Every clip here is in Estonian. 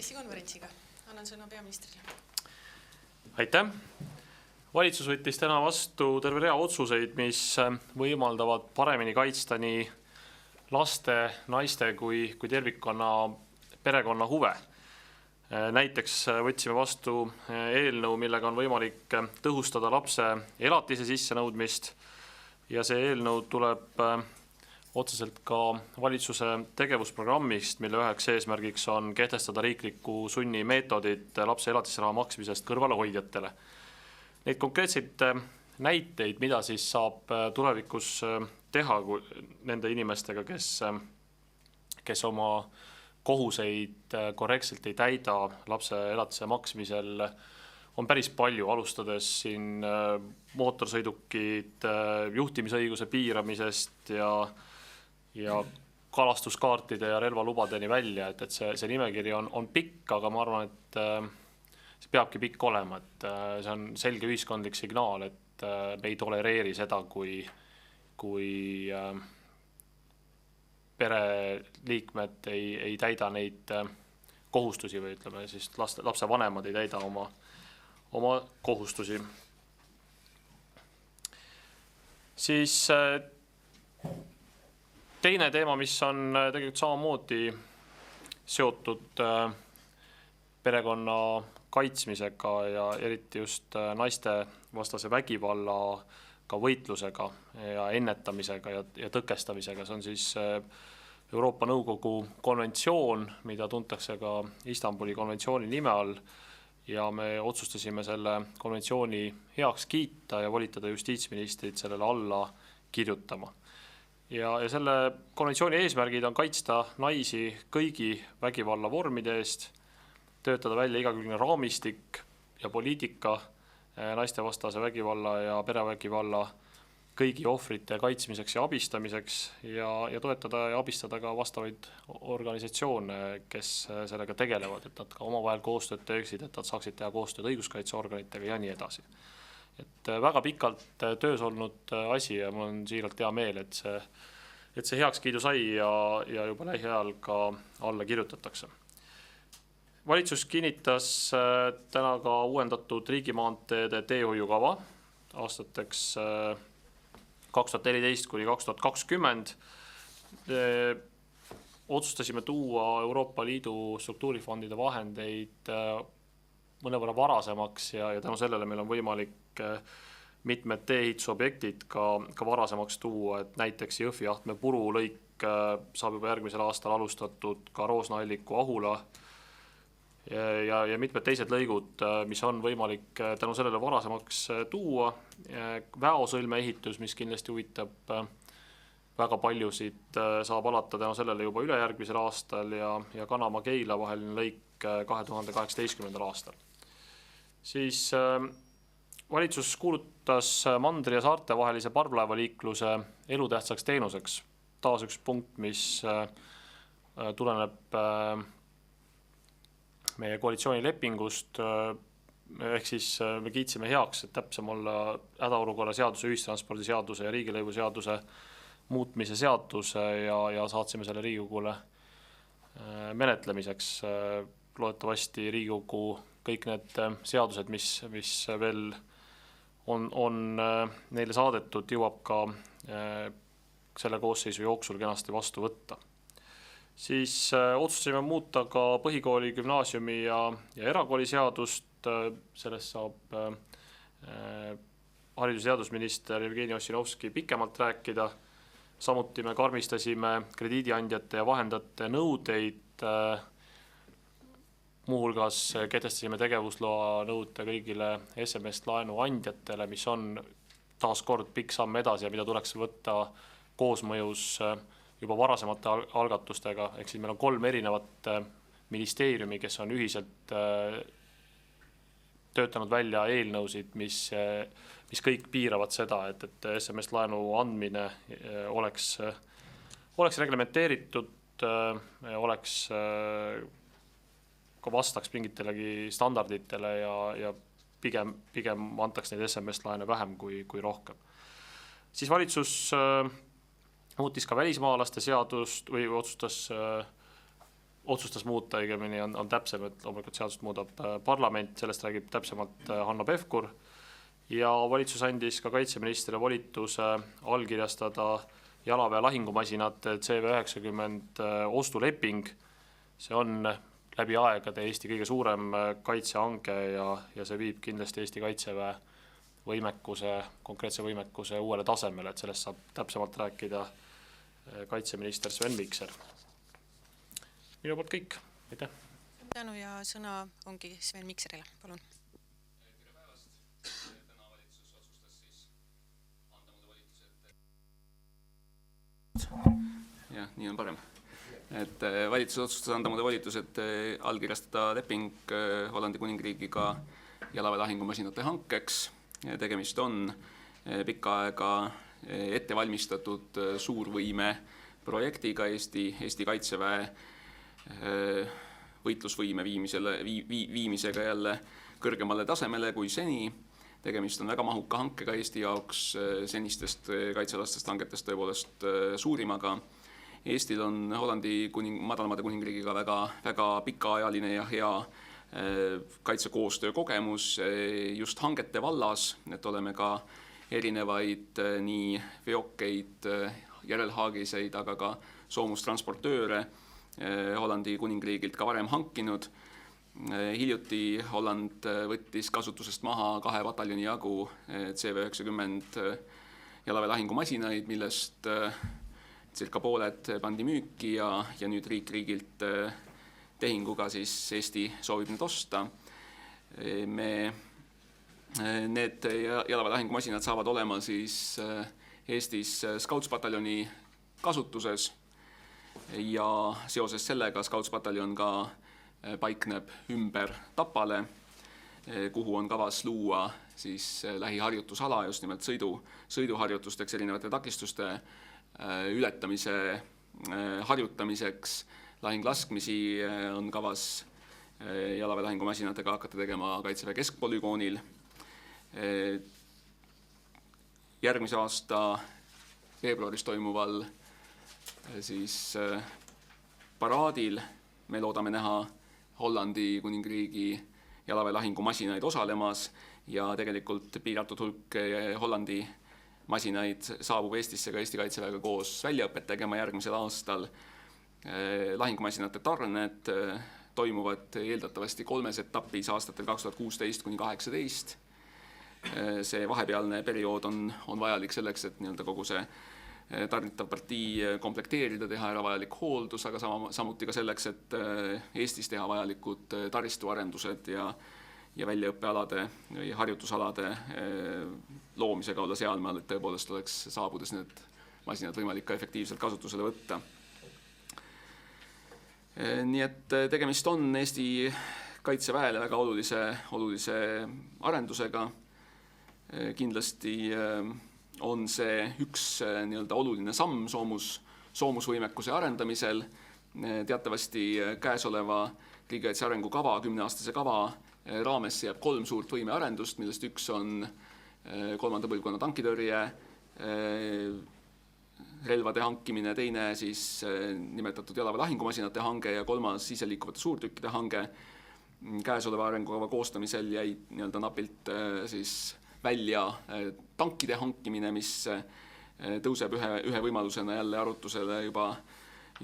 pressikonverentsiga. Annan sõna peaministrile. Aitäh! Valitsus võttis täna vastu terve rea otsuseid, mis võimaldavad paremini kaitsta nii laste, naiste kui tervikonna perekonna huve. Näiteks võtsime vastu eelnõu, millega on võimalik tõhustada lapse elatise sissenõudmist ja see eelnõu tuleb otseselt ka valitsuse tegevusprogrammist, mille üheks eesmärgiks on kehtestada riikliku sunni meetodid lapse elatisraha maksmisest kõrvalehoidjatele. Neid konkreetseid näiteid, mida siis saab tulevikus teha nende inimestega, kes oma kohuseid korrektselt ei täida lapse elatise maksmisel, on päris palju, alustades siin mootorsõidukid juhtimisõiguse piiramisest ja kalastuskaartide ja relvalubadeni välja, et see nimekiri on pikk, aga ma arvan, et see peabki pikk olema, et see on selge ühiskondlik signaal, et me ei tolereeri seda, kui pereliikmed ei täida neid kohustusi või ütleme siis lapse vanemad ei täida oma kohustusi. Siis teine teema, mis on tegelikult samamoodi seotud perekonna kaitsmisega ja eriti just naiste vastase vägivallaga võitlusega ja ennetamisega ja tõkestamisega. See on siis Euroopa Nõukogu konventsioon, mida tuntakse ka Istanbuli konventsiooni nime all ja me otsustasime selle konventsiooni heaks kiita ja volitada justiitsministrit sellele alla kirjutama. Ja selle konventsiooni eesmärgid on kaitsta naisi kõigi vägivalla vormide eest, töötada välja igakülgne raamistik ja poliitika naiste vastase vägivalla ja perevägivalla kõigi ohvrite kaitsmiseks ja abistamiseks ja toetada ja abistada ka vastavaid organisatsioone, kes sellega tegelevad, et nad ka omavahel koostööd teeksid, et nad saaksid teha koostööd õiguskaitseorganitega ja nii edasi. Et väga pikalt töös olnud asi ja mul on siiralt hea meel, et see heakskiidu sai ja juba lähiajal ka alla kirjutatakse. Valitsus kinnitas täna ka uuendatud riigimaanteede teehoiukava aastateks 2014 kuni 2020. Otsustasime tuua Euroopa Liidu struktuurifondide vahendeid mõnevõrra varasemaks ja tänu sellele meil on võimalik mitmed teehitusobjektid ka varasemaks tuua, et näiteks Jõhvi-Ahtme Puru lõik saab juba järgmisel aastal alustatud, ka Roosna-Alliku Ahula ja mitmed teised lõigud, mis on võimalik tänu sellele varasemaks tuua. Väosõlme ehitus, mis kindlasti huvitab väga paljusid, saab alata tänu sellele juba ülejärgmisel aastal ja Kanama-Keila vaheline lõik 2018. aastal. Siis valitsus kuulutas mandri ja saarte vahelise parvlaevaliikluse elutähtsaks teenuseks. Taas üks punkt, mis tuleneb meie koalitsioonilepingust, ehk siis me kiitsime heaks, et täpsem olla hädaolukorra seaduse, ühistranspordi seaduse ja riigilõivu seaduse muutmise seaduse ja saatsime selle Riigikogule menetlemiseks. Loodetavasti Riigikogu kõik need seadused, mis veel on neile saadetud, jõuab ka selle koosseisu jooksul kenasti vastu võtta. Siis otsustasime muuta ka põhikooli, gümnaasiumi ja erakooli seadust. Sellest saab haridus- ja teadusminister Jevgeni Ossinovski pikemalt rääkida. Samuti me karmistasime krediidiandjate ja vahendajate nõudeid. Muuhulgas kehtestasime tegevusloa nõude kõigile SMS-laenu andjatele, mis on taas kord pikk samm edasi ja mida tuleks võtta koosmõjus juba varasemate algatustega, ehk siis meil on 3 erinevat ministeeriumi, kes on ühiselt töötanud välja eelnõusid, mis kõik piiravad seda, et SMS-laenu andmine oleks reglementeeritud, ka vastaks mingitelegi standarditele ja pigem antaks neid SMS-laene vähem kui rohkem. Siis valitsus muutis ka välismaalaste seadust või otsustas otsustas muuta, õigemini on täpsem, et loomulikult seadust muudab parlament, sellest räägib täpsemalt Hanno Pevkur, ja valitsus andis ka kaitseministrile volituse allkirjastada jalaväe lahingumasinate CV90 ostuleping. See on läbi aegade Eesti kõige suurem kaitsehange ja see viib kindlasti Eesti kaitseväe konkreetse võimekuse uuele tasemele, et sellest saab täpsemalt rääkida kaitseminister Sven Mikser. Minu poolt kõik. Aitäh! Tänu ja sõna ongi Sven Mikserile. Palun. Tere päevast! Täna valitsus otsustas siis anda mulle volitused. Jah, nii on parem. Et valitsus otsustas anda mulle volitused allkirjastada leping Hollandi Kuningriigiga jalaväe lahingumasinate hankeks. Tegemist on pikka aega ette valmistatud suurvõime projektiga Eesti kaitseväe võitlusvõime viimisega jälle kõrgemale tasemele kui seni. Tegemist on väga mahuka hankega Eesti jaoks, senistest kaitsealastest hangetest tõepoolest suurimaga. Eestil on Hollandi Madalmaade Kuningriigiga väga pikaajaline ja hea kaitsekoostöö kogemus just hangete vallas, et oleme ka erinevaid nii veokeid, järelhaagiseid, aga ka soomustransportööre Hollandi Kuningriigilt ka varem hankinud. Hiljuti Holland võttis kasutusest maha 2 pataljoni jagu CV90 jalaväe lahingumasinaid, millest circa pooled pandi müüki ja nüüd riigilt tehinguga siis Eesti soovib need osta. Need jalaväe lahingumasinad saavad olema siis Eestis Scouts-pataljoni kasutuses ja seoses sellega Scouts-pataljon ka paikneb ümber Tapale, kuhu on kavas luua siis lähiharjutusala just nimelt sõiduharjutusteks, erinevate takistuste ületamise harjutamiseks. Lahinglaskmisi on kavas jalaväe lahingumasinatega hakata tegema Kaitseväe keskpolügoonil. Järgmise aasta veebruaris toimuval siis paraadil me loodame näha Hollandi Kuningriigi jalaväe lahingumasinaid osalemas ja tegelikult piiratud hulk Hollandi masinaid saabub Eestisse ka Eesti kaitseväega koos väljaõpet tegema järgmisel aastal. Lahingumasinate tarned toimuvad eeldatavasti 3 etapis aastatel 2016–2018. See vahepealne periood on vajalik selleks, et kogu see tarnitav partii komplekteerida, teha ära vajalik hooldus, aga samuti ka selleks, et Eestis teha vajalikud taristuarendused ja väljaõppealade ja harjutusalade loomisega olla sealmaal, et tõepoolest oleks saabudes need masinad võimalik ka efektiivselt kasutusele võtta. Nii et tegemist on Eesti kaitseväele väga olulise arendusega. Kindlasti on see üks oluline samm soomusvõimekuse arendamisel. Teatavasti käesoleva riigikaitse arengukava, 10-aastase kava raames jääb 3 suurt võimearendust, millest üks on 3. põlvkonna tankitõrje, relvade hankimine, teine siis nimetatud jalaväe lahingumasinate hange ja 3. iseliikuvate suurtükkide hange. Käesoleva arengukava koostamisel jäi napilt siis välja tankide hankimine, mis tõuseb ühe võimalusena jälle arutusele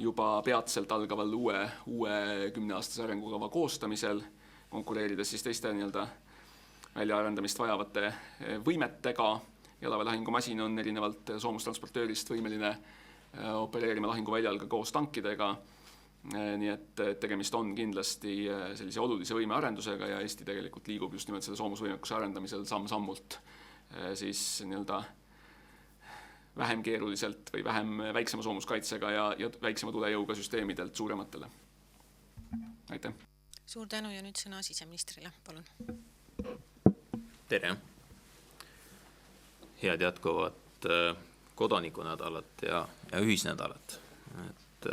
juba peatselt algaval uue 10-aastase arengukava koostamisel, konkureerides siis teiste väljaarendamist vajavate võimetega. Jalaväe lahingumasin on erinevalt soomustransportöörist võimeline opereerima lahinguväljal ka koos tankidega. Nii et tegemist on kindlasti sellise olulise võimearendusega ja Eesti tegelikult liigub just nimelt selle soomusvõimekuse arendamisel samm-sammult siis vähem keeruliselt või väiksema soomuskaitsega ja väiksema tulejõuga süsteemidelt suurematele. Aitäh! Suur tänu ja nüüd sõna siseministrile, palun. Tere! Head jätkuvat kodanikunädalat ja ühisnädalat. Et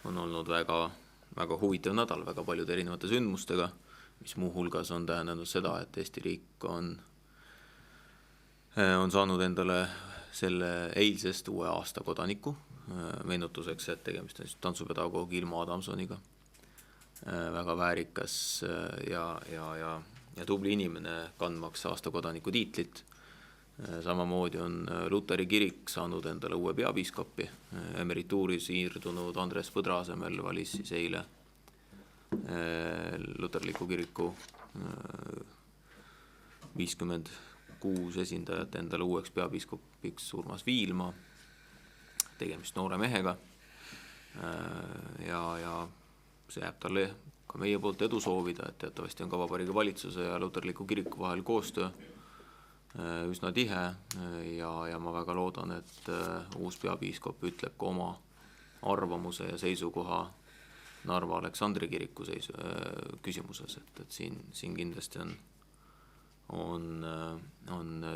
on olnud väga huvitav nädal, väga paljude erinevate sündmustega, mis muu hulgas on tähendanud seda, et Eesti riik on saanud endale selle eilsest uue aasta kodanikku, meenutuseks, et tegemist on tantsupedagoog Ilmo Adamsoniga, väga väärikas ja tubli inimene kandmaks aasta kodaniku tiitlit. Samamoodi on Luteri kirik saanud endale uue peapiiskopi, emerituuri siirdunud Andres Põdra asemel valis siis eile luterliku kiriku 56 esindajat endale uueks peapiiskopiks Urmas Viilma, tegemist noore mehega ja see jääb talle ka meie poolt edu soovida, et teatavasti on ka Vabariigi Valitsuse ja luterliku kiriku vahel koostöö üsna tihe ja ma väga loodan, et uus peapiiskop ütleb ka oma arvamuse ja seisukoha Narva Aleksandri kiriku küsimuses, et siin kindlasti on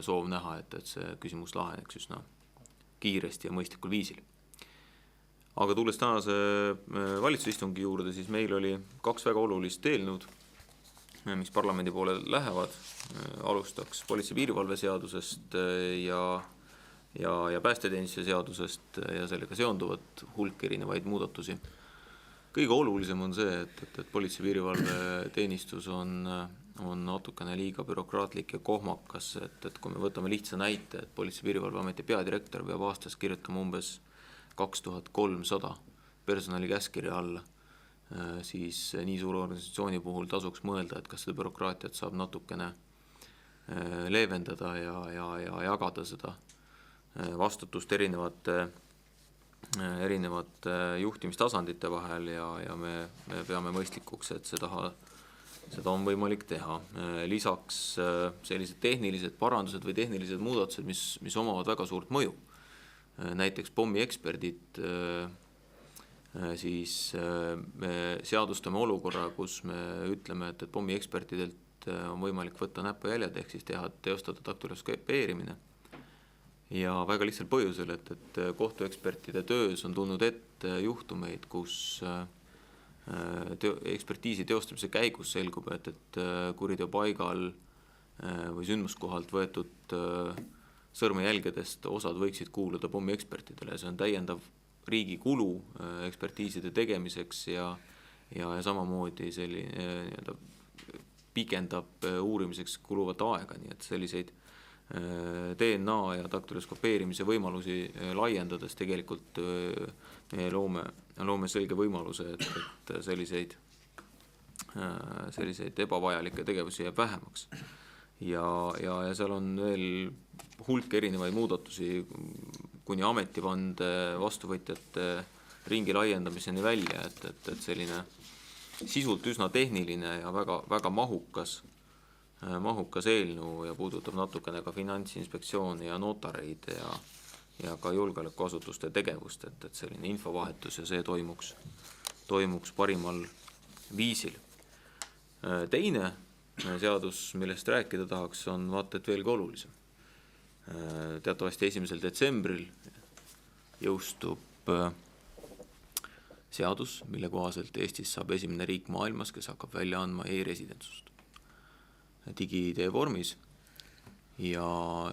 soov näha, et see küsimus laheneks üsna kiiresti ja mõistlikul viisil. Aga tulles tänase valitsusistungi juurde, siis meil oli 2 väga olulist eelnõud, mis parlamendi poole lähevad. Alustaks politsei piirivalve seadusest ja päästeteenistuse seadusest ja sellega seonduvat hulk erinevaid muudatusi. Kõige olulisem on see, et politsei piirivalve teenistus on natukene liiga bürokraatlik ja kohmakas, et kui me võtame lihtsa näite, et politsei piirivalveameti peadirektor peab aastas kirjutama umbes 2300 personalikäskirja alla, siis nii suure organisatsiooni puhul tasuks mõelda, et kas seda bürokraatiat saab natukene leevendada ja jagada seda vastutust erinevate juhtimistasandite vahel ja me peame mõistlikuks, et seda on võimalik teha. Lisaks sellised tehnilised parandused või tehnilised muudatused, mis omavad väga suurt mõju. Näiteks pommieksperdid, siis me seadustame olukorra, kus me ütleme, et pommiekspertidelt on võimalik võtta näpujäljed ehk siis teostada daktyloskopeerimine. Ja väga lihtsal põhjusel, et kohtuekspertide töös on tulnud ette juhtumeid, kus ekspertiisi teostamise käigus selgub, et kuriteo paigal või sündmuskohalt võetud sõrmejälgedest osad võiksid kuuluda pommiekspertidele. See on täiendav riigi kulu ekspertiiside tegemiseks ja samamoodi pikendab uurimiseks kuluvat aega, nii et selliseid DNA ja daktyloskopeerimise võimalusi laiendades tegelikult me loome selge võimaluse, et selliseid ebavajalikke tegevusi jääb vähemaks. Ja seal on veel hulk erinevaid muudatusi kuni ametivande vastuvõtjate ringi laiendamiseni välja, et selline sisult üsna tehniline ja väga mahukas eelnõu ja puudutab natukene ka Finantsinspektsiooni ja notareid ja ka julgeolekuasutuste tegevust, et selline infovahetus ja see toimuks parimal viisil. Teine seadus, millest rääkida tahaks, on vaata et veelgi olulisem. Teatavasti 1. detsembril jõustub seadus, mille kohaselt Eestis saab esimene riik maailmas, kes hakkab välja andma e-residentsust digi-ID vormis ja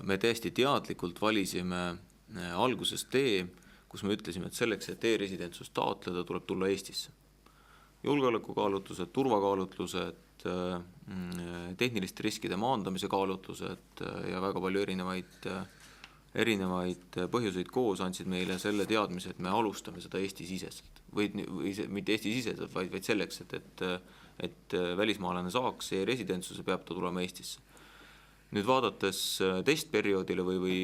me täiesti teadlikult valisime alguses tee, kus me ütlesime, et selleks, et e-residentsust taotleda, tuleb tulla Eestisse. Julgeolekukaalutlused, turvakaalutlused, tehniliste riskide maandamise kaalutlused ja väga palju erinevaid põhjuseid koos andsid meile selle teadmise, et me alustame seda Eesti-siseselt või mitte Eesti-siseselt, vaid selleks, et välismaalane saaks e-residentsuse, peab ta tulema Eestisse. Nüüd vaadates testperioodile või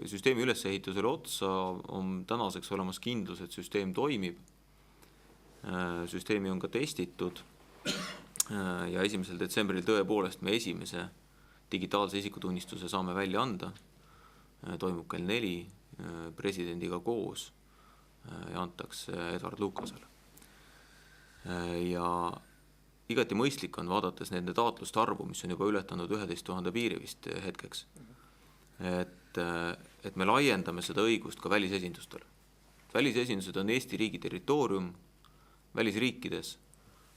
süsteemi ülesehitusele otsa, on tänaseks olemas kindlus, et süsteem toimib. Süsteemi on ka testitud ja 1. detsembril tõepoolest me esimese digitaalse isikutunnistuse saame välja anda. Toimub kell 4 presidendiga koos ja antakse Edward Lucasele. Ja igati mõistlik on vaadates nende taotluste arvu, mis on juba ületanud 11 000 piiri vist hetkeks, et me laiendame seda õigust ka välisesindustele. Välisesindused on Eesti riigi territoorium välisriikides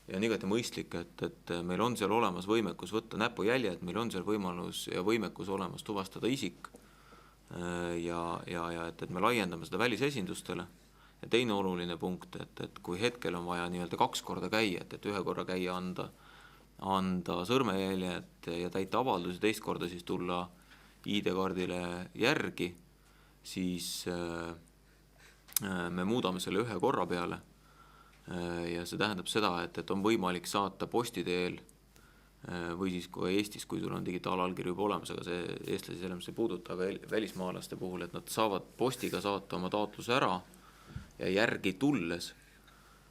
ja on igati mõistlik, et meil on seal olemas võimekus võtta näpujäljed, meil on seal võimalus ja võimekus olemas tuvastada isik ja et me laiendame seda välisesindustele. Ja teine oluline punkt, et kui hetkel on vaja nii-öelda 2 korda käia, et ühe korra käia anda sõrmejäljed ja täita avaldus ja teist korda siis tulla ID-kaardile järgi, siis me muudame selle 1 korra peale ja see tähendab seda, et on võimalik saata posti teel või siis kui Eestis, kui sul on digitaalallkiri juba olemas, aga see eestlasi selles ei puuduta, aga välismaalaste puhul, et nad saavad postiga saata oma taotluse ära ja järgi tulles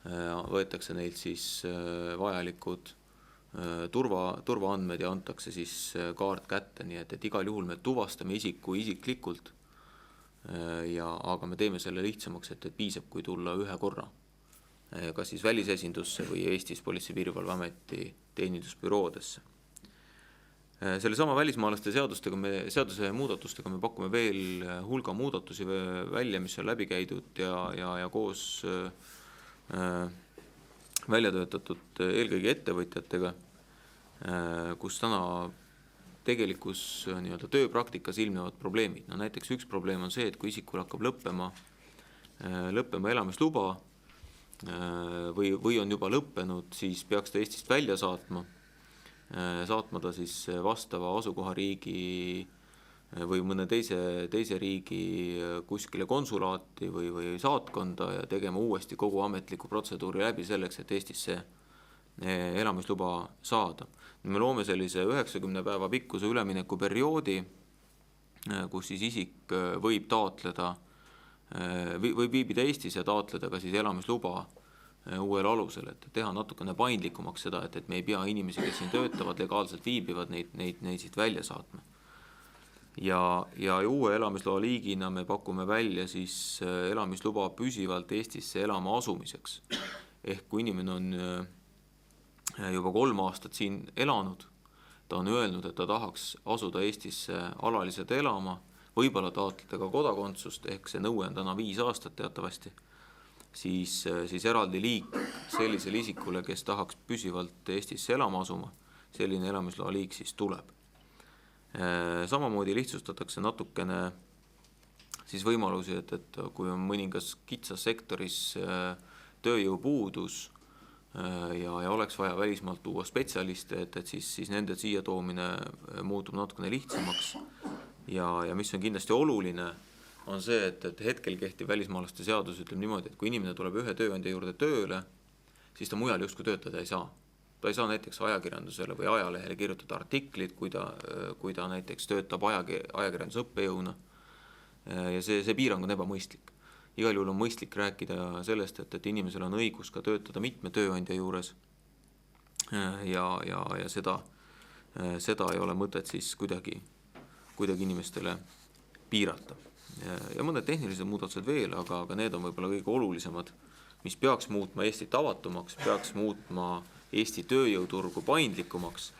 võetakse neilt siis vajalikud turvaandmed ja antakse siis kaart kätte, nii et igal juhul me tuvastame isiku isiklikult, aga me teeme selle lihtsamaks, et piisab, kui tulla 1 korra, kas siis välisesindusse või Eestis Politsei- ja Piirivalveameti teenindusbüroodesse. Selle sama välismaalaste seaduse muudatustega me pakume veel hulga muudatusi välja, mis on läbi käidud ja koos välja töötatud eelkõige ettevõtjatega, kus täna tegelikus nii-öelda tööpraktikas ilmnevad probleemid. No näiteks üks probleem on see, et kui isikul hakkab lõppema elamisluba või on juba lõppenud, siis peaks ta Eestist välja saatma ta siis vastava asukohariigi või mõne teise riigi kuskile konsulaati või saatkonda ja tegema uuesti kogu ametliku protseduuri läbi selleks, et Eestisse elamisluba saada. Me loome sellise 90 päeva pikkuse üleminekuperioodi, kus siis isik võib taotleda või viibida Eestis ja taotleda ka siis elamisluba uuel alusel, et teha natukene paindlikumaks seda, et me ei pea inimesi, kes siin töötavad, legaalselt viibivad, neid siit välja saatma. Ja uue elamisloa liigina me pakume välja siis elamisluba püsivalt Eestisse elama asumiseks. Ehk kui inimene on juba 3 aastat siin elanud, ta on öelnud, et ta tahaks asuda Eestisse alaliselt elama, võib-olla taotleda ka kodakondsust, ehk see nõue on täna 5 aastat teatavasti, siis eraldi liik sellisele isikule, kes tahaks püsivalt Eestisse elama asuma, selline elamisloa liik siis tuleb. Samamoodi lihtsustatakse natukene siis võimalusi, et kui on mõningas kitsas sektoris tööjõupuudus ja oleks vaja välismaalt tuua spetsialiste, et siis nende siia toomine muutub natukene lihtsamaks. Ja mis on kindlasti oluline, on see, et hetkel kehtiv välismaalaste seadus ütleb niimoodi, et kui inimene tuleb ühe tööandja juurde tööle, siis ta mujal justkui töötada ei saa. Ta ei saa näiteks ajakirjandusele või ajalehele kirjutada artiklit, kui ta näiteks töötab ajakirjandusõppejõuna. Ja see piirang on ebamõistlik. Igal juhul on mõistlik rääkida sellest, et inimesel on õigus ka töötada mitme tööandja juures ja seda ei ole mõtet siis kuidagi inimestele piirata. Ja mõned tehnilised muudatused veel, aga need on võib-olla kõige olulisemad, mis peaks muutma Eestit avatumaks, peaks muutma Eesti tööjõuturgu paindlikumaks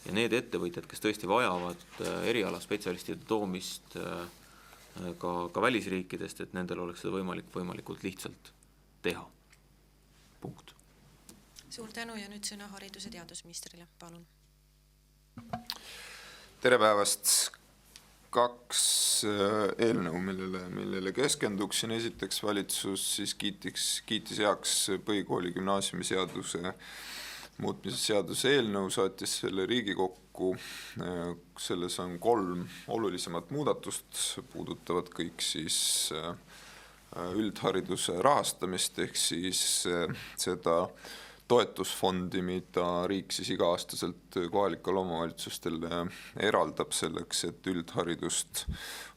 ja need ettevõtjad, kes tõesti vajavad erialaspetsialistide toomist ka välisriikidest, et nendel oleks seda võimalikult lihtsalt teha. Punkt. Suur tänu ja nüüd sõna haridus- ja teadusministrile, palun. Tere päevast! 2 eelnõu, millele keskenduksin. Esiteks valitsus siis kiitis heaks põhikooli gümnaasiumiseaduse muutmise seaduse eelnõu, saatis selle Riigikokku. Selles on 3 olulisemat muudatust, puudutavad kõik siis üldhariduse rahastamist ehk siis seda toetusfondi, mida riik siis iga-aastaselt kohalikele omavalitsustele eraldab selleks, et üldharidust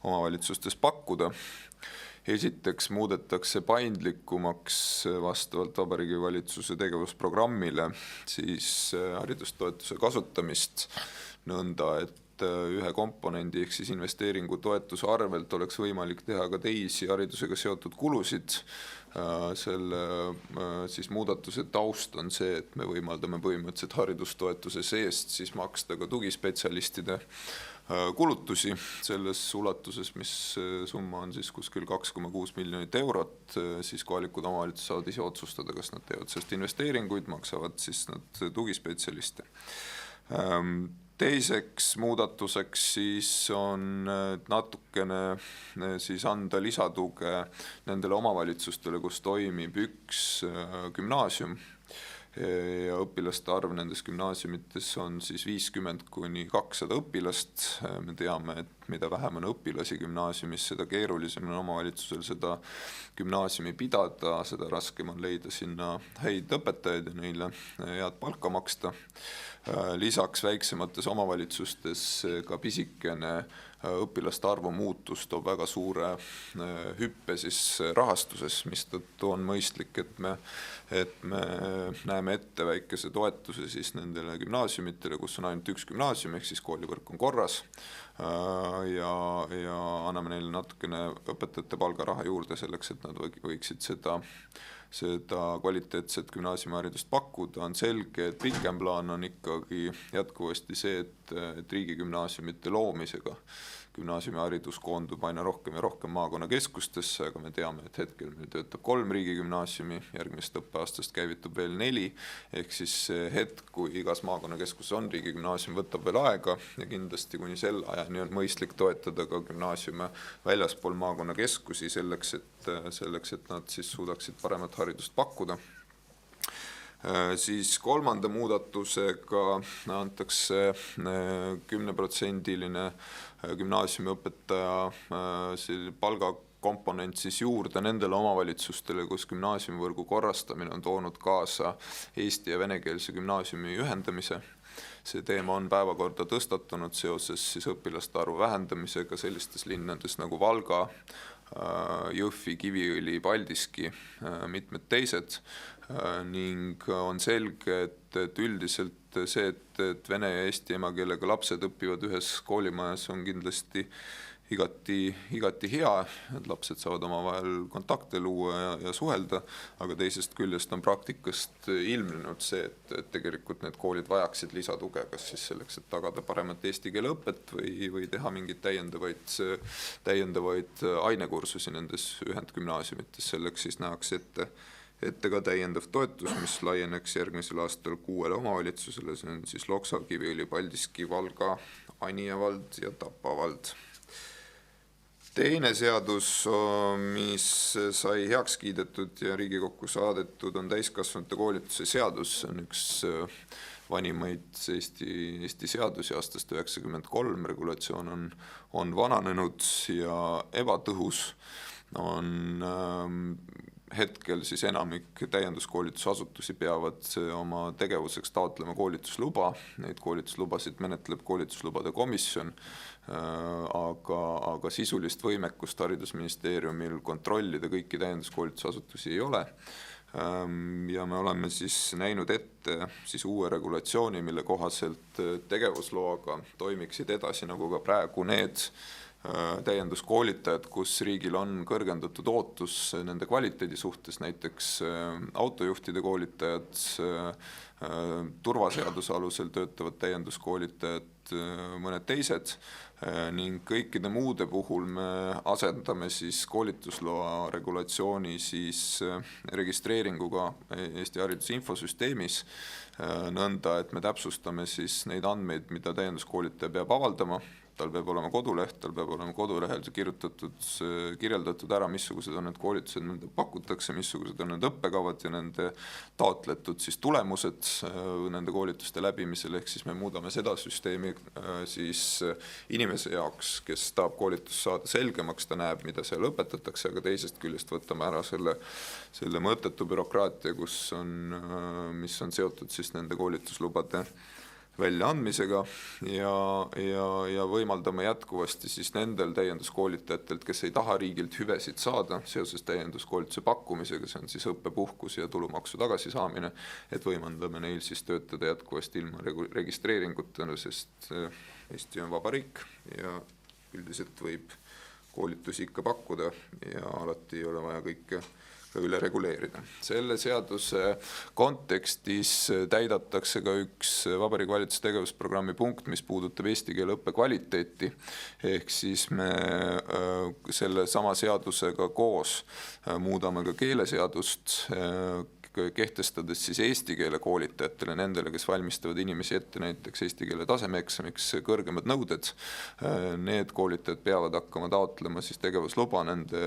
omavalitsustes pakkuda. Esiteks muudetakse paindlikumaks vastavalt Vabariigi Valitsuse tegevusprogrammile siis haridustoetuse kasutamist nõnda, et ühe komponendi ehk siis investeeringutoetuse arvelt oleks võimalik teha ka teisi haridusega seotud kulusid. Selle siis muudatuse taust on see, et me võimaldame põhimõtteliselt haridustoetuse seest siis maksta ka tugispetsialistide kulutusi selles ulatuses, mis summa on siis kuskil 2,6 miljonit eurot, siis kohalikud omavalitsused saavad ise otsustada, kas nad teevad sellest investeeringuid, maksavad siis nad tugispetsialiste. Teiseks muudatuseks siis on natukene siis anda lisatuge nendele omavalitsustele, kus toimib üks gümnaasium ja õpilaste arv nendes gümnaasiumites on siis 50–200 õpilast. Me teame, et mida vähem on õpilasi gümnaasiumis, seda keerulisem on omavalitsusel seda gümnaasiumi pidada, seda raskem on leida sinna häid õpetajaid ja neile head palka maksta. Lisaks väiksemates omavalitsustes ka pisikene õpilaste arvu muutus toob väga suure hüppe siis rahastuses, mistõttu on mõistlik, et me näeme ette väikese toetuse siis nendele gümnaasiumitele, kus on ainult üks gümnaasium, ehk siis koolivõrk on korras ja anname neile natukene õpetajate palgaraha juurde selleks, et nad võiksid seda kvaliteetset gümnaasiumiharidust pakkuda. On selge, et pikem plaan on ikkagi jätkuvasti see, et riigigümnaasiumite loomisega gümnaasiumiharidus koondub aina rohkem ja rohkem maakonnakeskustesse, aga me teame, et hetkel meil töötab 3 riigigümnaasiumi, järgmist õppeaastast käivitub veel 4, ehk siis hetk, kui igas maakonnakeskuses on riigigümnaasium, võtab veel aega ja kindlasti kuni selle ajani on mõistlik toetada ka gümnaasiume väljaspool maakonnakeskusi selleks, et nad siis suudaksid paremat haridust pakkuda. Siis kolmanda muudatusega antakse 10%-line gümnaasiumiõpetaja palgakomponent siis juurde nendele omavalitsustele, kus gümnaasiumivõrgu korrastamine on toonud kaasa eesti- ja venekeelse gümnaasiumi ühendamise. See teema on päevakorda tõstatunud seoses siis õpilaste arvu vähendamisega sellistes linnades nagu Valga, Jõhvi, Kiviõli, Paldiski, mitmed teised ning on selge, et üldiselt see, et vene ja eesti emakeelega lapsed õpivad ühes koolimajas on kindlasti igati hea, et lapsed saavad omavahel kontakte luua ja suhelda, aga teisest küljest on praktikast ilmnenud see, et tegelikult need koolid vajaksid lisatuge, kas siis selleks, et tagada paremat eesti keele õpet või teha mingeid täiendavaid ainekursusi nendes ühendgümnaasiumites. Selleks siis nähakse ette ka täiendav toetus, mis laieneks järgmisel aastal 6 omavalitsusele, see on siis Loksa, Kiviõli, Paldiski, Valga, Anija vald ja Tapa vald. Teine seadus, mis sai heaks kiidetud ja Riigikokku saadetud, on täiskasvanute koolituse seadus. See on üks vanimaid Eesti seadusi aastast 1993. Regulatsioon on vananenud ja ebatõhus. Hetkel siis enamik täienduskoolitusasutusi peavad oma tegevuseks taotlema koolitusluba. Neid koolituslubasid menetleb koolituslubade komisjon, aga sisulist võimekust haridusministeeriumil kontrollida kõiki täienduskoolitusasutusi ei ole. Ja me oleme siis näinud ette siis uue regulatsiooni, mille kohaselt tegevusloaga toimiksid edasi nagu ka praegu need täienduskoolitajad, kus riigil on kõrgendatud ootus nende kvaliteedi suhtes, näiteks autojuhtide koolitajad, turvaseaduse alusel töötavad täienduskoolitajad, mõned teised ning kõikide muude puhul me asendame siis koolitusloa regulatsiooni siis registreeringuga Eesti hariduse infosüsteemis nõnda, et me täpsustame siis neid andmeid, mida täienduskoolitaja peab avaldama. Tal peab olema koduleht, tal peab olema kodulehel kirjeldatud ära, missugused on need koolitused, mida pakutakse, missugused on need õppekavad ja nende taotletud siis tulemused nende koolituste läbimisel, ehk siis me muudame seda süsteemi siis inimese jaoks, kes tahab koolitust saada selgemaks, ta näeb, mida seal õpetatakse, aga teisest küljest võtame ära selle mõttetu bürokraatia, mis on seotud siis nende koolituslubade väljaandmisega ja võimaldame jätkuvasti siis nendel täienduskoolitajatelt, kes ei taha riigilt hüvesid saada seoses täienduskoolituse pakkumisega, see on siis õppepuhkus ja tulumaksu tagasisaamine, et võimaldame neil siis töötada jätkuvasti ilma registreeringutena, sest Eesti on vaba riik ja üldiselt võib koolitusi ikka pakkuda ja alati ei ole vaja kõike üle reguleerida. Selle seaduse kontekstis täidatakse ka üks Vabariigi Valitsuse tegevusprogrammi punkt, mis puudutab eesti keele õppe kvaliteeti. Ehk siis me selle sama seadusega koos muudame ka keeleseadust. kehtestades siis eesti keele koolitajatele, nendele, kes valmistavad inimesi ette näiteks eesti keele tasemeeksamiks, kõrgemad nõuded. Need koolitajad peavad hakkama taotlema siis tegevusluba, nende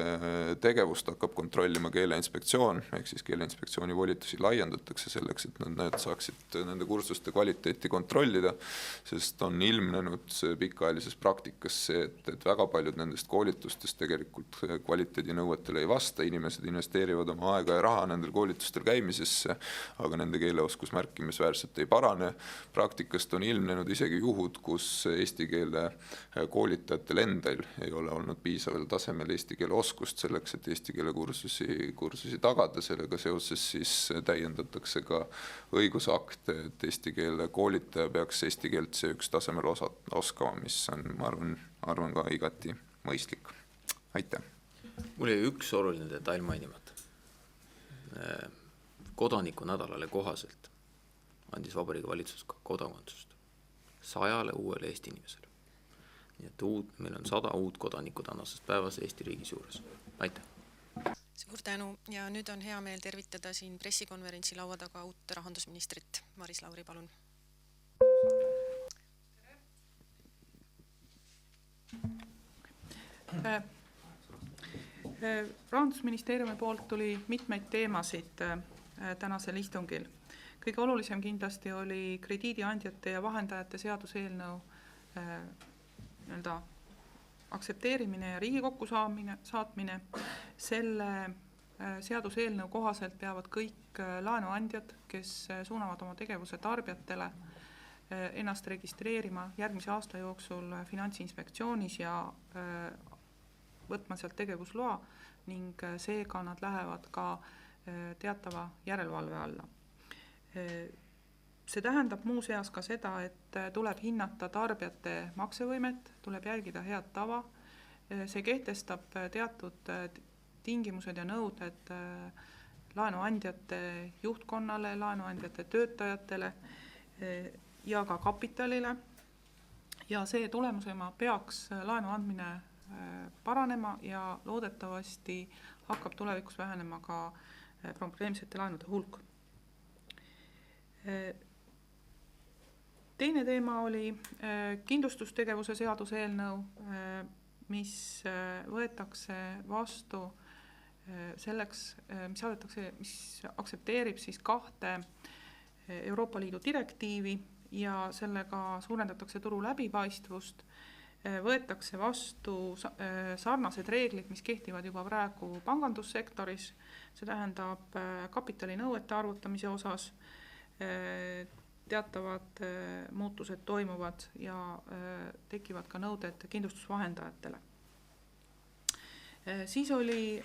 tegevust hakkab kontrollima Keeleinspektsioon, ehk siis Keeleinspektsiooni volitusi laiendatakse selleks, et nad saaksid nende kursuste kvaliteeti kontrollida, sest on ilmnenud pikaajalises praktikas see, et väga paljud nendest koolitustest tegelikult kvaliteedinõuetele ei vasta, inimesed investeerivad oma aega ja raha nendel koolitustel käimisesse, aga nende keeleoskus märkimisväärselt ei parane. Praktikast on ilmnenud isegi juhud, kus eesti keele koolitajatel endal ei ole olnud piisaval tasemel eesti keele oskust selleks, et eesti keele kursusi tagada. Sellega seoses siis täiendatakse ka õigusakte, et eesti keele koolitaja peaks eesti keelt C1 tasemel oskama, mis on, ma arvan ka igati mõistlik. Aitäh! Mul jäi üks oluline detail mainimata. Kodanikunädalale kohaselt andis Vabariigi Valitsus ka kodakondsust 100 uuele Eesti inimesele. Nii et meil on 100 uut kodanikku tänasest päevas Eesti riigis juures. Aitäh! Suur tänu ja nüüd on hea meel tervitada siin pressikonverentsi laua taga uut rahandusministrit. Maris Lauri, palun. Rahandusministeeriumi poolt tuli mitmeid teemasid tänasel istungil. Kõige olulisem kindlasti oli krediidiandjate ja vahendajate seaduseelnõu aktsepteerimine ja Riigikokku saatmine. Selle seaduseelnõu kohaselt peavad kõik laenuandjad, kes suunavad oma tegevuse tarbijatele, ennast registreerima järgmise aasta jooksul Finantsinspektsioonis ja võtma sealt tegevusloa ning seega nad lähevad ka teatava järelevalve alla. See tähendab muuseas ka seda, et tuleb hinnata tarbijate maksevõimet, tuleb jälgida head tava. See kehtestab teatud tingimused ja nõuded laenuandjate juhtkonnale, laenuandjate töötajatele ja ka kapitalile. Ja see tulemusena peaks laenu andmine paranema ja loodetavasti hakkab tulevikus vähenema ka probleemsete laenude hulk. Teine teema oli kindlustustegevuse seaduseelnõu, mis võetakse vastu selleks, mis aktsepteerib siis 2 Euroopa Liidu direktiivi ja sellega suurendatakse turu läbipaistvust. Võetakse vastu sarnased reeglid, mis kehtivad juba praegu pangandussektoris. See tähendab kapitalinõuete arvutamise osas teatavad muutused toimuvad ja tekivad ka nõuded kindlustusvahendajatele. Siis oli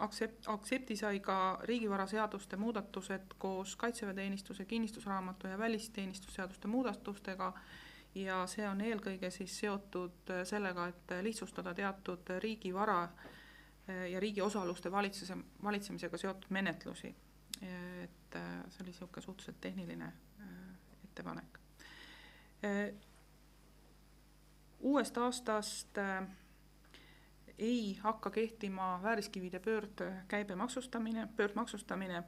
aktsepti sai ka riigivaraseaduste muudatused koos kaitseväeteenistuse, kinnistusraamatu ja välisteenistusseaduste muudatustega ja see on eelkõige siis seotud sellega, et lihtsustada teatud riigivara ja riigi osaluste valitsemisega seotud menetlusi. Et see oli selline suhteliselt tehniline ettepanek. Uuest aastast ei hakka kehtima vääriskivide pöördmaksustamine,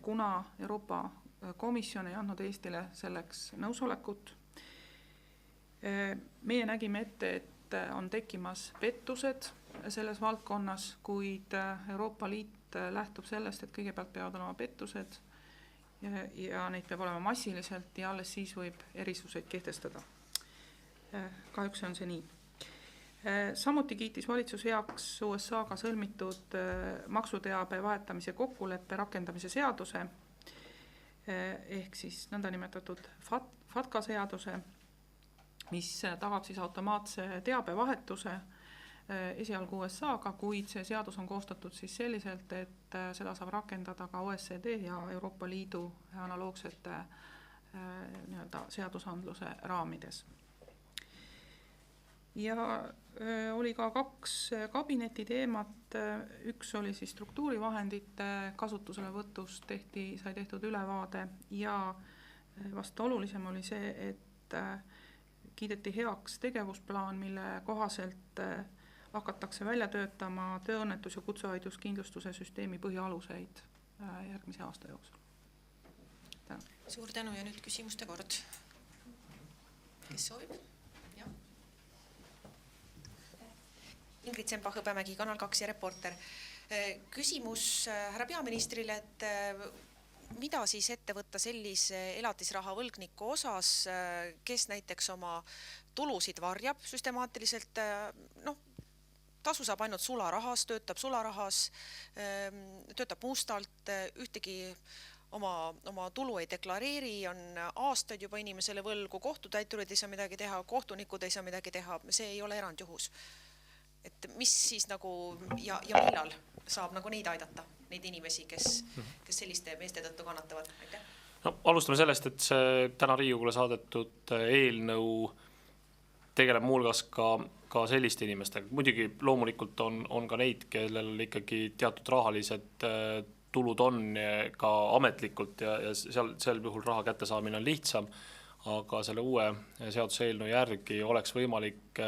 kuna Euroopa Komisjon ei andnud Eestile selleks nõusolekut. Meie nägime ette, et on tekkimas pettused selles valdkonnas, kuid Euroopa Liit lähtub sellest, et kõigepealt peavad olema pettused ja neid peab olema massiliselt ja alles siis võib erisuseid kehtestada. Kahjuks on see nii. Samuti kiitis valitsus heaks USA-ga sõlmitud maksuteabe vahetamise kokkuleppe rakendamise seaduse ehk siis nõndanimetatud FATCA seaduse, mis tagab siis automaatse teabevahetuse esialgu USA-ga, kuid see seadus on koostatud siis selliselt, et seda saab rakendada ka OECD ja Euroopa Liidu analoogsete seadusandluse raamides. Ja oli ka 2 kabineti teemat, üks oli siis struktuurivahendite kasutusele võtust, sai tehtud ülevaade ja vast olulisem oli see, et kiideti heaks tegevusplaan, mille kohaselt hakatakse välja töötama tööõnnetus- ja kutsehaiguskindlustuse süsteemi põhialuseid järgmise aasta jooksul. Suur tänu ja nüüd küsimuste kord. Kes soovib? Ja. Ingrid Sempa, Hõbemägi, Kanal 2 ja Reporter. Küsimus härra peaministrile, et mida siis ette võtta sellise elatisraha võlgniku osas, kes näiteks oma tulusid varjab süstemaatiliselt, tasu saab ainult sularahas, töötab sularahas, töötab mustalt, ühtegi oma tulu ei deklareeri, on aastaid juba inimesele võlgu, kohtutäiturid ei saa midagi teha, kohtunikud ei saa midagi teha, see ei ole erandjuhus. Et mis siis nagu ja millal saab nagu neid aidata, neid inimesi, kes selliste meeste tõttu kannatavad? Aitäh. No, alustame sellest, et see täna Riigikogule saadetud eelnõu tegeleb muuhulgas ka selliste inimestega. Muidugi loomulikult on ka neid, kellel ikkagi teatud rahalised tulud on ka ametlikult ja sel puhul raha kättesaamine on lihtsam, aga selle uue seaduse eelnõu järgi oleks võimalik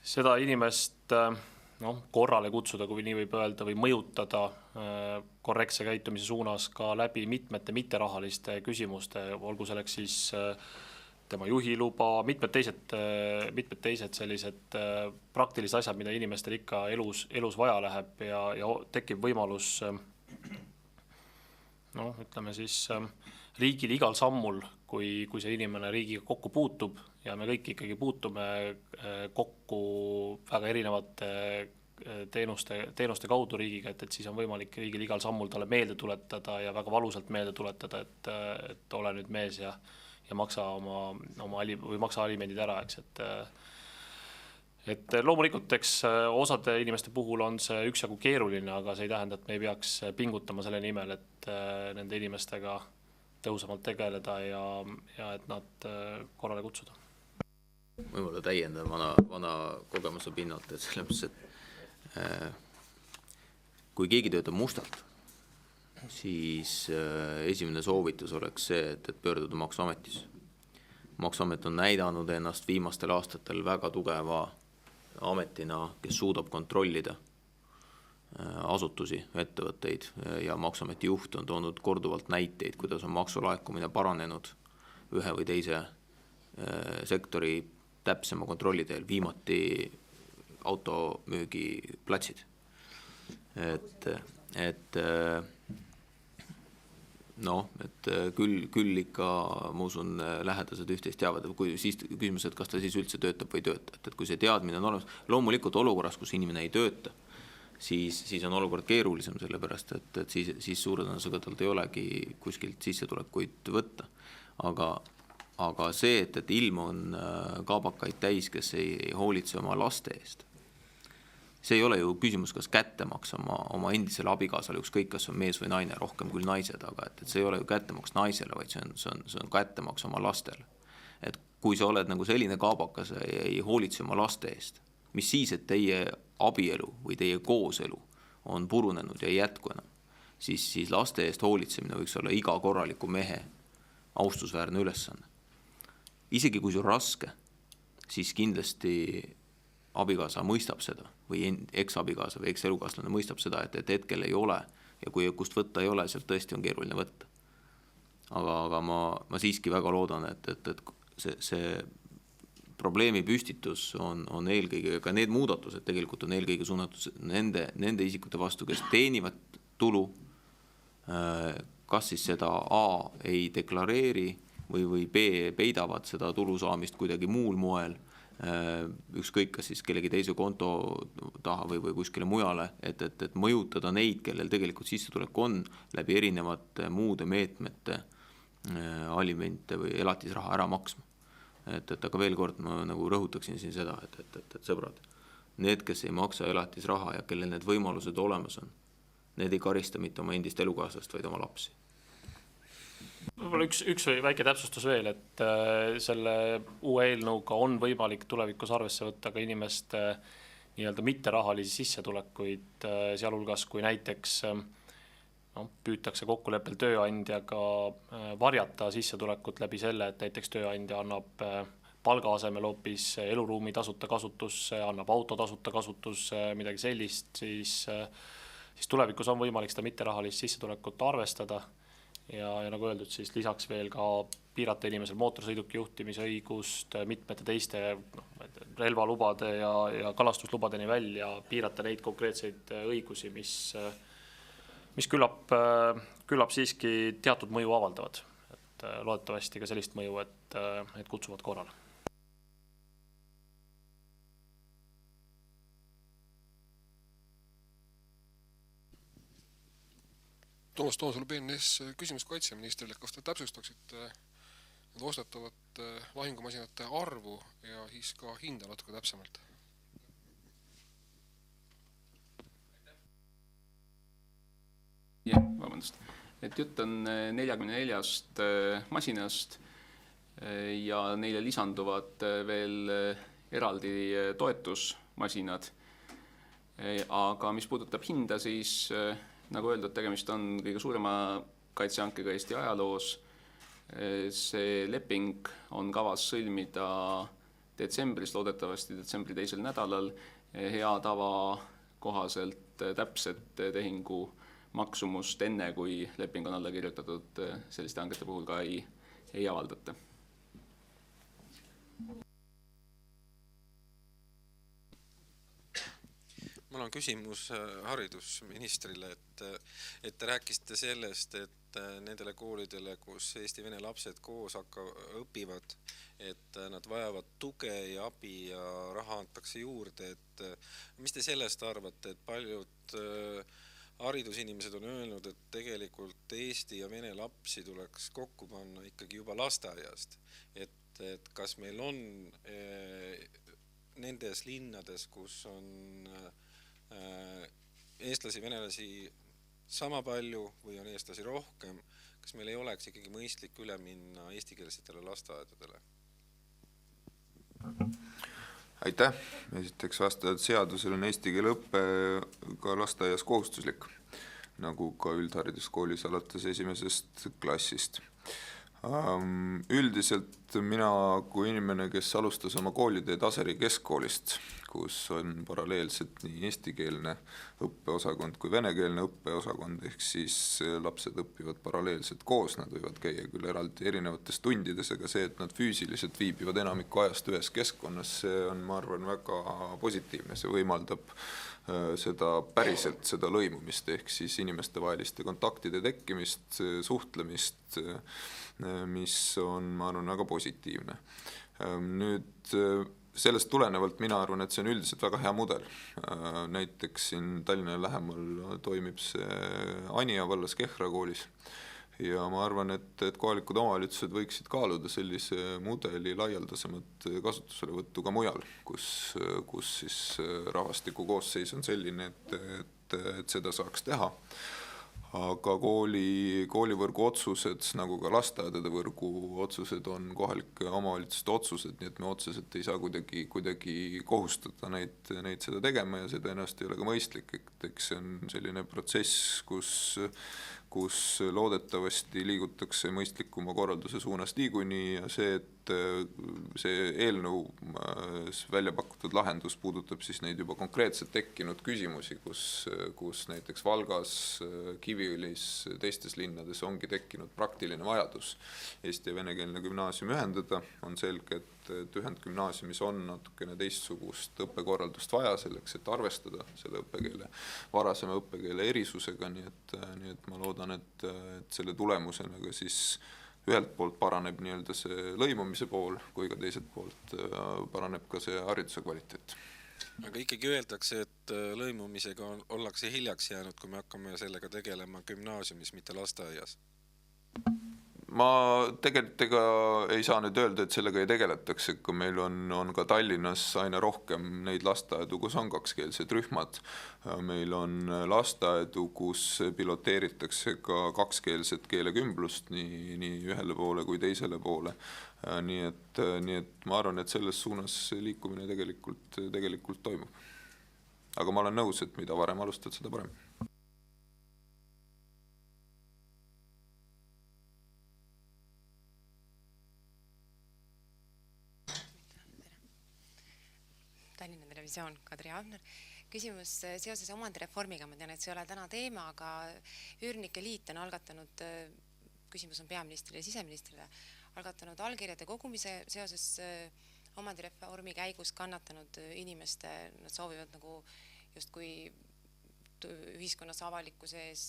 seda inimest korrale kutsuda, kui nii võib öelda, või mõjutada korrektse käitumise suunas ka läbi mitmete mitterahaliste küsimuste, olgu selleks siis tema juhiluba, mitmed teised sellised praktilised asjad, mida inimestel ikka elus vaja läheb ja tekib võimalus ütleme siis riigil igal sammul, kui see inimene riigiga kokku puutub ja me kõik ikkagi puutume kokku väga erinevate teenuste kaudu riigiga, et siis on võimalik riigil igal sammul talle meelde tuletada ja väga valusalt meelde tuletada, et ole nüüd mees ja maksa maksa alimendid ära, eks, et loomulikult, eks osade inimeste puhul on see üksjagu keeruline, aga see ei tähenda, et me ei peaks pingutama selle nimel, et nende inimestega tõhusamalt tegeleda ja et nad korrale kutsuda. Võib-olla täiendan vana kogemuse pinnalt, et selles mõttes, et kui keegi töötab mustalt, siis esimene soovitus oleks see, et pöörduda Maksuametisse. Maksuamet on näidanud ennast viimastel aastatel väga tugeva ametina, kes suudab kontrollida asutusi, ettevõtteid ja Maksuameti juht on toonud korduvalt näiteid, kuidas on maksulaekumine paranenud ühe või teise sektori täpsema kontrolli teel, viimati automüügiplatsid. Et küll ikka, ma usun, lähedased üht-teist teavad, kui siis küsimus, et kas ta siis üldse töötab või tööta, et kui see teadmine on olemas, loomulikult olukorras, kus inimene ei tööta, siis on olukord keerulisem, sellepärast, et siis suure tõenäosusega tal ei olegi kuskilt sissetulekuid võtta. Aga see, et ilm on kaabakaid täis, kes ei hoolitse oma laste eest, see ei ole ju küsimus, kas kättemaks oma endisele abikaasale, ükskõik kas on mees või naine, rohkem küll naised, aga et see ei ole ju kättemaks naisele, vaid see on kättemaks oma lastele. Et kui sa oled nagu selline kaabakas ja ei hoolitse oma laste eest, mis siis, et teie abielu või teie kooselu on purunenud ja ei jätku enam, siis laste eest hoolitsemine võiks olla iga korraliku mehe austusväärne ülesanne. Isegi kui see on raske, siis kindlasti abikaasa mõistab seda või eks-abikaasa või eks-elukaaslane mõistab seda, et hetkel ei ole ja kui kust võtta ei ole, sealt tõesti on keeruline võtta. Aga ma siiski väga loodan, et see probleemi püstitus on eelkõige, ka need muudatused tegelikult on eelkõige suunatud nende isikute vastu, kes teenivad tulu, kas siis seda A ei deklareeri või B peidavad seda tulu saamist kuidagi muul moel, ükskõik kas siis kellegi teise konto taha või kuskile mujale, et mõjutada neid, kellel tegelikult sissetulek on läbi erinevate muude meetmete alimente või elatisraha ära maksma. Aga veel kord ma nagu rõhutaksin siin seda, et sõbrad, need, kes ei maksa elatisraha ja kellel need võimalused olemas on, need ei karista mitte oma endist elukaaslast, vaid oma lapsi. Võib-olla üks väike täpsustus veel, et selle uue eelnõuga on võimalik tulevikus arvesse võtta ka inimeste nii-öelda mitterahalisi sissetulekuid, sealhulgas kui näiteks püütakse kokkuleppel tööandjaga varjata sissetulekut läbi selle, et näiteks tööandja annab palga asemel hoopis eluruumi tasuta kasutusse, annab auto tasuta kasutusse, midagi sellist, siis tulevikus on võimalik seda mitterahalist sissetulekut arvestada ja nagu öeldud, siis lisaks veel ka piirata inimesel mootorsõiduki juhtimise õigust, mitmete teiste relvalubade ja kalastuslubadeni välja, piirata neid konkreetseid õigusi, mis küllap siiski teatud mõju avaldavad. Et loodetavasti ka sellist mõju, et kutsuvad korrale. Toomas Toonsalu BNS, küsimus kaitseministrile, kas te täpsustaksite ostetavat lahingumasinate arvu ja siis ka hinda natuke täpsemalt? Jah, vabandust. Et jutt on 44 masinast ja neile lisanduvad veel eraldi toetusmasinad. Aga mis puudutab hinda, siis nagu öeldud, tegemist on kõige suurema kaitsehankega Eesti ajaloos. See leping on kavas sõlmida detsembris, loodetavasti detsembri 2. nädalal. Hea tava kohaselt täpset tehingu maksumust enne, kui leping on alla kirjutatud, selliste hangete puhul ka ei avaldata. Mul on küsimus haridusministrile, et te rääkisite sellest, et nendele koolidele, kus eesti-vene lapsed koos õpivad, et nad vajavad tuge ja abi ja raha antakse juurde, et mis te sellest arvate, et paljud haridusinimesed on öelnud, et tegelikult eesti ja vene lapsi tuleks kokku panna ikkagi juba lasteaiast, et kas meil on nendes linnades, kus on eestlasi, venelasi sama palju või on eestlasi rohkem, kas meil ei oleks ikkagi mõistlik üle minna eestikeelsetele lasteaedadele? Aitäh! Esiteks vastavalt seadusel on eesti keele õppe ka lasteaias kohustuslik, nagu ka üldhariduskoolis alates 1. klassist. Üldiselt mina kui inimene, kes alustas oma kooliteed Aseri keskkoolist, kus on paralleelselt nii eestikeelne õppeosakond kui venekeelne õppeosakond, ehk siis lapsed õpivad paralleelselt koos, nad võivad käia küll eraldi erinevates tundides, aga see, et nad füüsiliselt viibivad enamiku ajast ühes keskkonnas, see on, ma arvan, väga positiivne, see võimaldab seda päriselt, seda lõimumist, ehk siis inimestevaheliste kontaktide tekkimist, suhtlemist, mis on, ma arvan, väga positiivne. Nüüd sellest tulenevalt mina arvan, et see on üldiselt väga hea mudel. Näiteks siin Tallinna lähemal toimib see Anija vallas Kehra koolis ja ma arvan, et kohalikud omavalitsused võiksid kaaluda sellise mudeli laialdasemat kasutuselevõttu ka mujal, kus siis rahvastiku koosseis on selline, et seda saaks teha. Aga koolivõrgu otsused, nagu ka lasteaedade võrgu otsused on kohalike omavalitsuste otsused, nii et me otseselt ei saa kuidagi kohustada neid seda tegema ja seda ennast ei ole ka mõistlik. Eks see on selline protsess, kus loodetavasti liigutakse mõistlikuma korralduse suunas liiguni ja see, et see eelnõu välja pakutud lahendus puudutab siis neid juba konkreetselt tekkinud küsimusi, kus näiteks Valgas, Kiviõlis, teistes linnades ongi tekkinud praktiline vajadus eesti- ja venekeelne gümnaasium ühendada. On selge, et ühendgümnaasiumis on natukene teistsugust õppekorraldust vaja selleks, et arvestada selle varasema õppekeele erisusega, nii et ma loodan, et selle tulemusena ka siis ühelt poolt paraneb nii-öelda see lõimumise pool, kui ka teiselt poolt paraneb ka see hariduse kvaliteet. Aga ikkagi öeldakse, et lõimumisega ollakse hiljaks jäänud, kui me hakkame sellega tegelema gümnaasiumis, mitte lasteaias. Ma tegelikult ei saa nüüd öelda, et sellega ei tegeletakse, kui meil on ka Tallinnas aina rohkem neid lasteaedu, kus on kakskeelsed rühmad. Meil on lasteaedu, kus piloteeritakse ka kakskeelset keelekümblust nii ühele poole kui teisele poole. Nii et ma arvan, et selles suunas liikumine tegelikult toimub. Aga ma olen nõus, et mida varem alustad, seda parem. Televisioon, Kadri Abner. Küsimus seoses omandireformiga, ma tean, et see ei ole täna teema, aga Üürnike liit on algatanud, küsimus on peaministrile ja siseministrile, algatanud allkirjade kogumise seoses omandireformi käigus kannatanud inimeste, nad soovivad nagu justkui ühiskonnas avalikkuse ees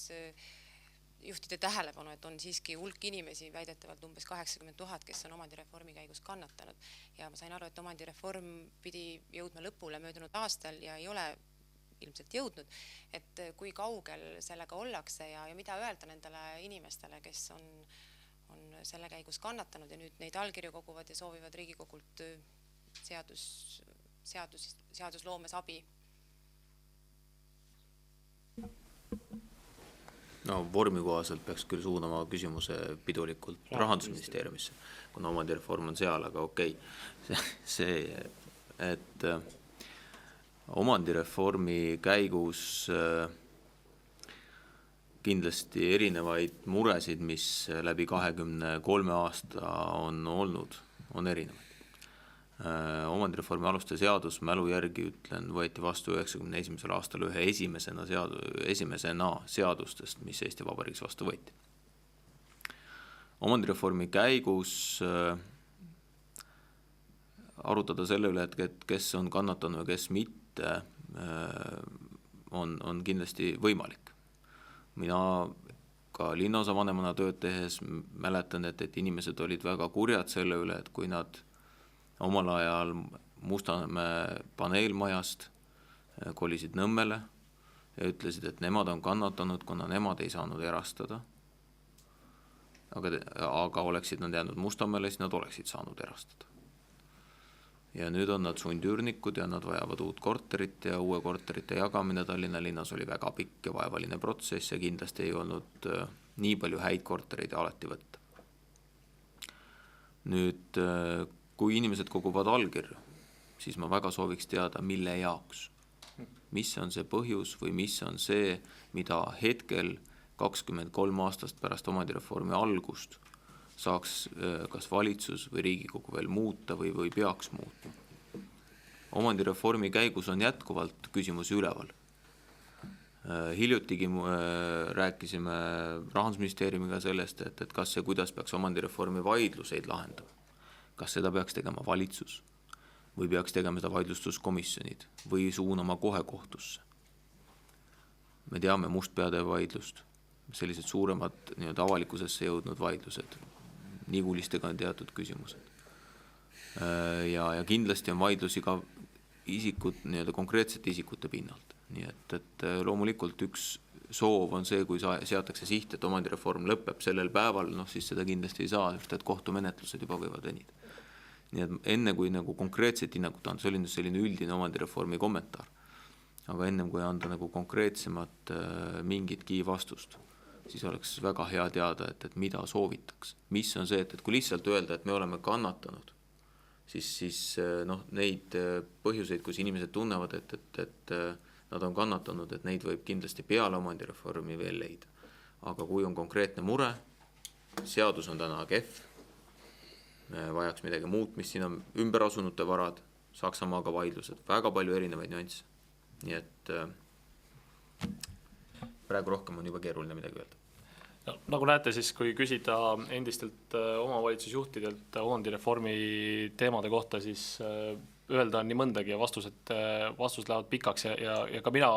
juhtida tähelepanu, et on siiski hulk inimesi, väidetavalt umbes 80 000, kes on omandireformi käigus kannatanud. Ja ma sain aru, et omandireform pidi jõudma lõpule möödunud aastal ja ei ole ilmselt jõudnud. Et kui kaugel sellega ollakse ja mida öelda nendele inimestele, kes on selle käigus kannatanud ja nüüd neid allkirju koguvad ja soovivad Riigikogult seadusloomes abi? No vormi kohaselt peaks küll suunama küsimuse pidulikult Rahandusministeeriumisse, kuna omandireform on seal, aga okei. Et omandireformi käigus kindlasti erinevaid muresid, mis läbi 23 aasta on olnud, on erinevaid. Omandireformi aluste seadus, mälu järgi ütlen, võeti vastu 91. aastal ühe esimesena seadustest, mis Eesti Vabariigis vastu võeti. Omandireformi käigus arutada selle üle, et kes on kannatanud ja kes mitte, on kindlasti võimalik. Mina ka linnaosavanemana tööd tehes mäletan, et inimesed olid väga kurjad selle üle, et kui nad omal ajal Mustamäe paneelmajast kolisid Nõmmele ja ütlesid, et nemad on kannatanud, kuna nemad ei saanud erastada. Aga oleksid nad jäänud Mustamäele, siis nad oleksid saanud erastada. Ja nüüd on nad sundüürnikud ja nad vajavad uut korterit ja uue korterite jagamine Tallinna linnas oli väga pikk ja vaevaline protsess ja kindlasti ei olnud nii palju häid kortereid alati võtta. Nüüd kui inimesed koguvad allkirju, siis ma väga sooviks teada, mille jaoks. Mis on see põhjus või mis on see, mida hetkel 23 aastast pärast omandireformi algust saaks kas valitsus või Riigikogu veel muuta või peaks muutma. Omandireformi käigus on jätkuvalt küsimus üleval. Hiljutigi rääkisime Rahandusministeeriumiga sellest, et kas ja kuidas peaks omandireformi vaidluseid lahendama. Kas seda peaks tegema valitsus või peaks tegema seda vaidlustuskomisjonid või suunama kohe kohtusse. Me teame mustpeade vaidlust, sellised suuremad avalikkusesse jõudnud vaidlused, Nigulistega on teatud küsimused. Ja kindlasti on vaidlusi ka konkreetsete isikute pinnalt. Nii et loomulikult üks soov on see, kui seatakse siht, et omandireform lõpeb sellel päeval, siis seda kindlasti ei saa, sest et kohtumenetlused juba võivad venida. Nii et enne kui konkreetset hinnangut anda, see oli selline üldine omandireformi kommentaar, aga enne kui anda konkreetsemat mingitki vastust, siis oleks väga hea teada, et mida soovitaks. Mis on see, et kui lihtsalt öelda, et me oleme kannatanud, siis neid põhjuseid, kus inimesed tunnevad, et nad on kannatanud, et neid võib kindlasti peale omandireformi veel leida. Aga kui on konkreetne mure, seadus on täna kehv, vajaks midagi muutmist, siin on ümberasunute varad, Saksamaaga vaidlused, väga palju erinevaid nüansse. Nii et praegu rohkem on juba keeruline midagi öelda. No, nagu näete, siis kui küsida endistelt omavalitsusjuhtidelt omandireformi teemade kohta, siis öelda on nii mõndagi ja vastused lähevad pikaks ja ka mina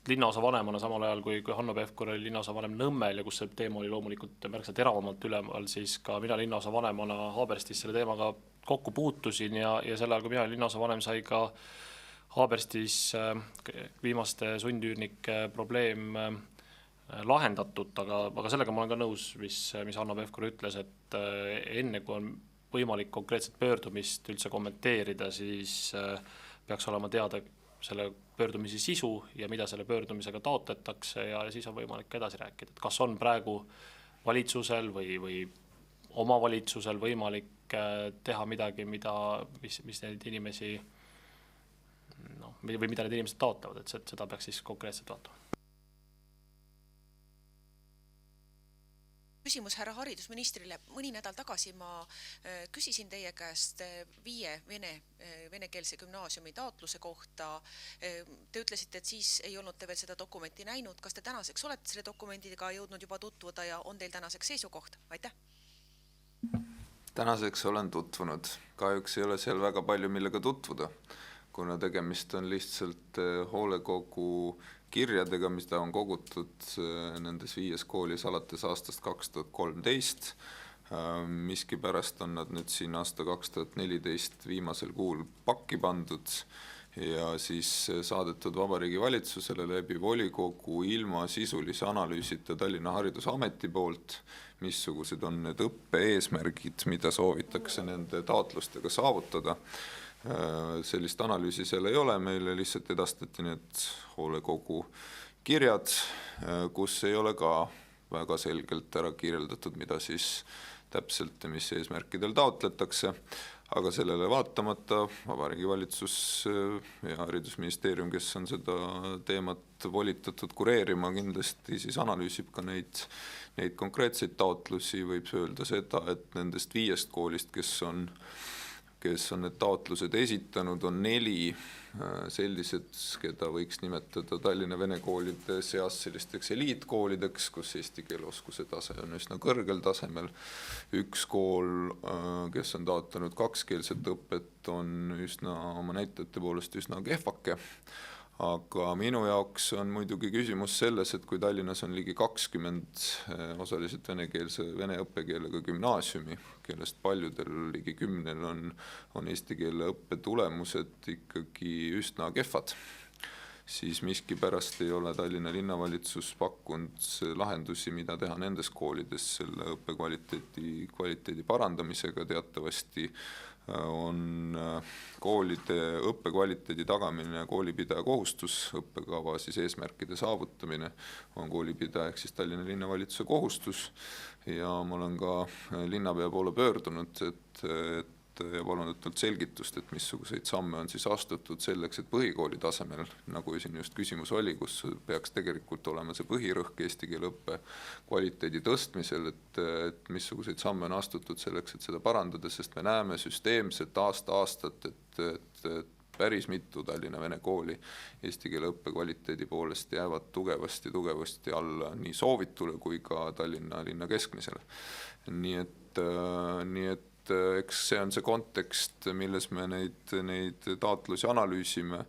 linnaosa vanemana samal ajal, kui Hanno Pevkur oli linnaosa vanem Nõmmel ja kus see teema oli loomulikult märksa teravamalt ülemal, siis ka mina linnaosa vanemana Haaberstis selle teemaga kokku puutusin ja sel ajal, kui mina linnaosa vanem sai ka Haaberstis viimaste sundüürnike probleem lahendatud, aga sellega ma olen ka nõus, mis Hanno Pevkur ütles, et enne kui on võimalik konkreetset pöördumist üldse kommenteerida, siis peaks olema teada selle pöördumise sisu ja mida selle pöördumisega taotletakse ja siis on võimalik edasi rääkida. Et kas on praegu valitsusel või omavalitsusel võimalik teha midagi, mis neid inimesi või mida need inimesed taotlevad, et seda peaks siis konkreetselt vaatama. küsimus härra haridusministrile. Mõni nädal tagasi ma küsisin teie käest 5 venekeelse gümnaasiumi taotluse kohta. Te ütlesite, et siis ei olnud te veel seda dokumenti näinud. Kas te tänaseks olete selle dokumendiga jõudnud juba tutvuda ja on teil tänaseks seisukoht? Aitäh! Tänaseks olen tutvunud. Kahjuks ei ole seal väga palju millega tutvuda, kuna tegemist on lihtsalt hoolekogu kirjadega, mis ta on kogutud nendes 5 koolis alates aastast 2013. Miskipärast on nad nüüd siin aasta 2014 viimasel kuul pakki pandud ja siis saadetud Vabariigi Valitsusele läbi volikogu ilma sisulise analüüsita Tallinna Haridusameti poolt, missugused on need õppe-eesmärgid, mida soovitakse nende taotlustega saavutada. Sellist analüüsi seal ei ole, meile lihtsalt edastati need hoolekogu kirjad, kus ei ole ka väga selgelt ära kirjeldatud, mida siis täpselt ja mis eesmärkidel taotletakse. Aga sellele vaatamata Vabariigi Valitsus ja Haridusministeerium, kes on seda teemat volitatud kureerima, kindlasti siis analüüsib ka neid konkreetseid taotlusi. Võib öelda seda, et nendest 5 koolist, kes on need taotlused esitanud, on 4 sellised, keda võiks nimetada Tallinna vene koolide seas sellisteks eliitkoolideks, kus eesti keeleoskuse tase on üsna kõrgel tasemel. 1 kool, kes on taotlenud 2-keelset õpet, on oma näitajate poolest üsna kehvake. Aga minu jaoks on muidugi küsimus selles, et kui Tallinnas on ligi 20 osaliselt vene õppekeelega gümnaasiumi, kellest paljudel ligi 10 on eesti keele õppe tulemused ikkagi üsna kehvad, siis miskipärast ei ole Tallinna linnavalitsus pakkunud lahendusi, mida teha nendes koolides selle õppekvaliteedi parandamisega. Teatavasti on koolide õppekvaliteedi tagamine ja koolipidaja kohustus, õppekava siis eesmärkide saavutamine on koolipidaja ehk siis Tallinna linnavalitsuse kohustus. Ja ma olen ka linnapea poole pöördunud, ja palunud talt selgitust, et missuguseid samme on siis astutud selleks, et põhikooli tasemel, nagu siin just küsimus oli, kus peaks tegelikult olema see põhirõhk eesti keele õppe kvaliteedi tõstmisel, et missuguseid samme on astutud selleks, et seda parandada, sest me näeme süsteemselt aasta-aastat, et päris mitu Tallinna vene kooli eesti keele õppe kvaliteedi poolest jäävad tugevasti alla nii soovitule kui ka Tallinna linna keskmisele. Nii et eks see on see kontekst, milles me neid taotlusi analüüsime.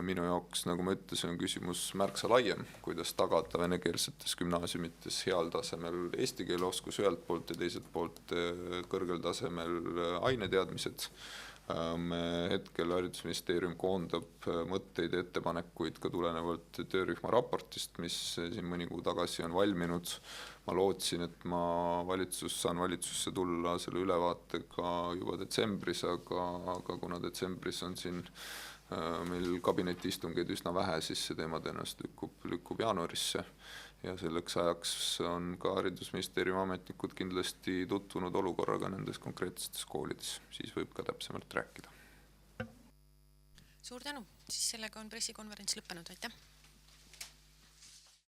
Minu jaoks, nagu ma ütlesin, on küsimus märksa laiem, kuidas tagada venekeelsetes gümnaasiumites heal tasemel eesti keele oskus ühelt poolt ja teiselt poolt kõrgel tasemel aineteadmised. Me hetkel Haridusministeerium koondab mõtteid ja ettepanekuid ka tulenevalt töörühma raportist, mis siin mõni kuu tagasi on valminud. Ma lootsin, et ma saan valitsusse tulla selle ülevaatega juba detsembris, aga kuna detsembris on siin meil kabinetiistungeid üsna vähe, siis see teema tõenäoliselt lükkub jaanuarisse. Ja selleks ajaks on ka Haridusministeeriumi ametnikud kindlasti tutvunud olukorraga nendes konkreetsetes koolides. Siis võib ka täpsemalt rääkida. Suur tänu. Siis sellega on pressikonverents lõppenud. Aitäh!